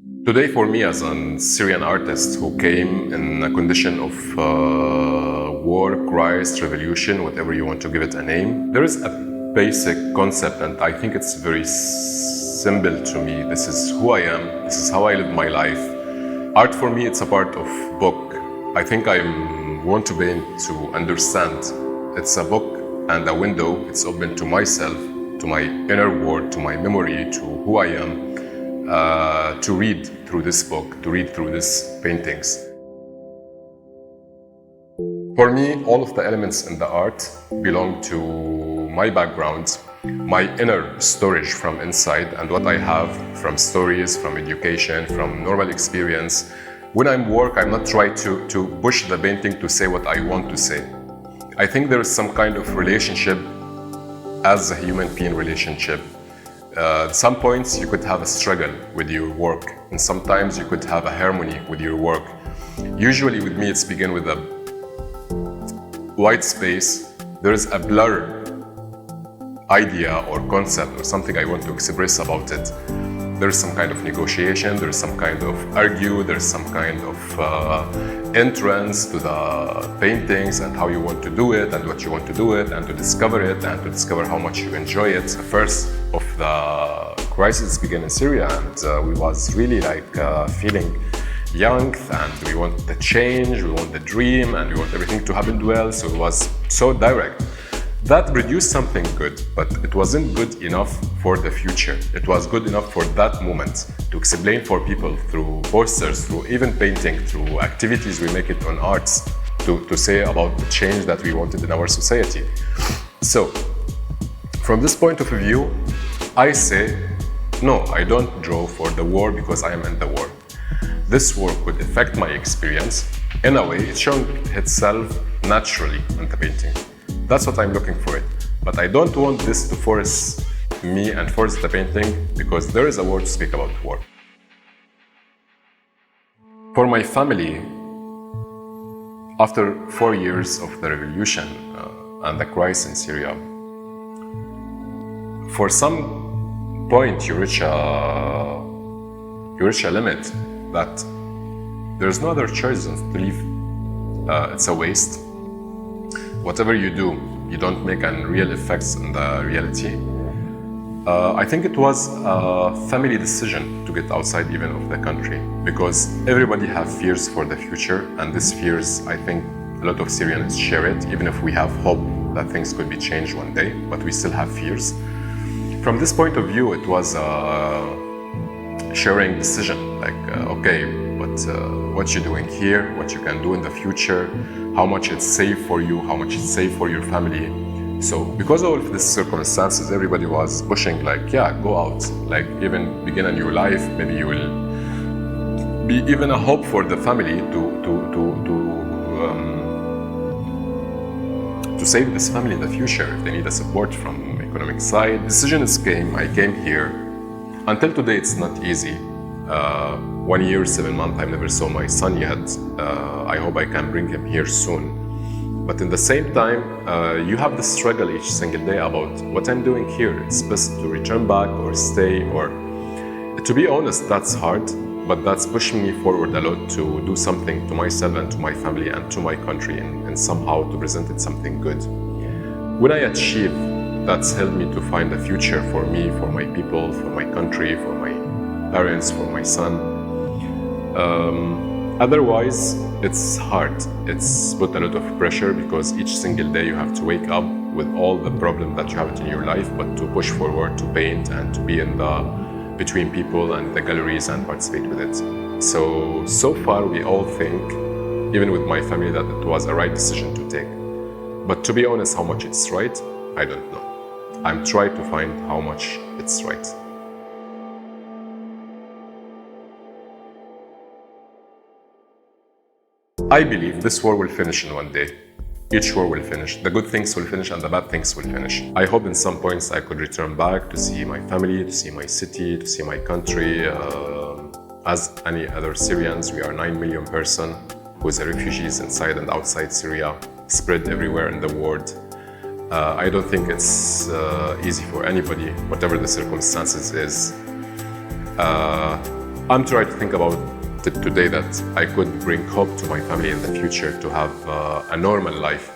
Today, for me, as a Syrian artist who came in a condition of war, crisis, revolution, whatever you want to give it a name, there is a basic concept, and I think it's very simple to me. This is who I am, this is how I live my life. Art for me, it's a part of book. I think I want to paint to understand. It's a book and a window. It's open to myself, to my inner world, to my memory, to who I am. To read through this book, to read through these paintings. For me, all of the elements in the art belong to my background, my inner storage from inside, and what I have from stories, from education, from normal experience. When I'm work, I'm not trying to push the painting to say what I want to say. I think there is some kind of relationship as a human being relationship. At some points you could have a struggle with your work, and sometimes you could have a harmony with your work. Usually with me it's begin with a white space. There is a blur idea or concept or something I want to express about it. There's some kind of negotiation, there's some kind of argue, there's some kind of entrance to the paintings and how you want to do it and what you want to do it and to discover it and to discover how much you enjoy it. First of the crisis began in Syria, and we was really like feeling young, and we want the change, we want the dream, and we want everything to happen well, so it was so direct. That produced something good, but it wasn't good enough for the future. It was good enough for that moment to explain for people through posters, through even painting, through activities we make it on arts, to say about the change that we wanted in our society. So, from this point of view, I say, no, I don't draw for the war because I am in the war. This war could affect my experience. In a way, it's showing itself naturally in the painting. That's what I'm looking for it. But I don't want this to force me and force the painting, because there is a word to speak about war. For my family, after 4 years of the revolution and the crisis in Syria, for some point you reach a limit that there's no other choice than to leave. It's a waste. Whatever you do, you don't make any real effects in the reality. I think it was a family decision to get outside even of the country, because everybody have fears for the future, and these fears, I think a lot of Syrians share it, even if we have hope that things could be changed one day, but we still have fears. From this point of view, it was a sharing decision, like, okay, but what you're doing here, what you can do in the future, how much it's safe for you, how much it's safe for your family. So because of all of these circumstances, everybody was pushing like, yeah, go out, like even begin a new life. Maybe you will be even a hope for the family to save this family in the future if they need a support from economic side. Decisions came, I came here. Until today, it's not easy. 1 year, 7 months, I never saw my son yet. I hope I can bring him here soon. But in the same time, you have the struggle each single day about what I'm doing here. It's best to return back or stay, or to be honest, that's hard, but that's pushing me forward a lot to do something to myself and to my family and to my country, and somehow to present it something good. When I achieve, that's helped me to find a future for me, for my people, for my country, for my parents, for my son. Otherwise, it's hard. It's put a lot of pressure, because each single day you have to wake up with all the problems that you have in your life, but to push forward, to paint, and to be in the between people and the galleries and participate with it. So far we all think, even with my family, that it was a right decision to take. But to be honest, how much it's right, I don't know. I'm trying to find how much it's right. I believe this war will finish in one day. Each war will finish. The good things will finish and the bad things will finish. I hope in some points I could return back to see my family, to see my city, to see my country. As any other Syrians, we are 9 million persons who are refugees inside and outside Syria, spread everywhere in the world. I don't think it's easy for anybody, whatever the circumstances is. I'm trying to think about it today that I could bring hope to my family in the future to have a normal life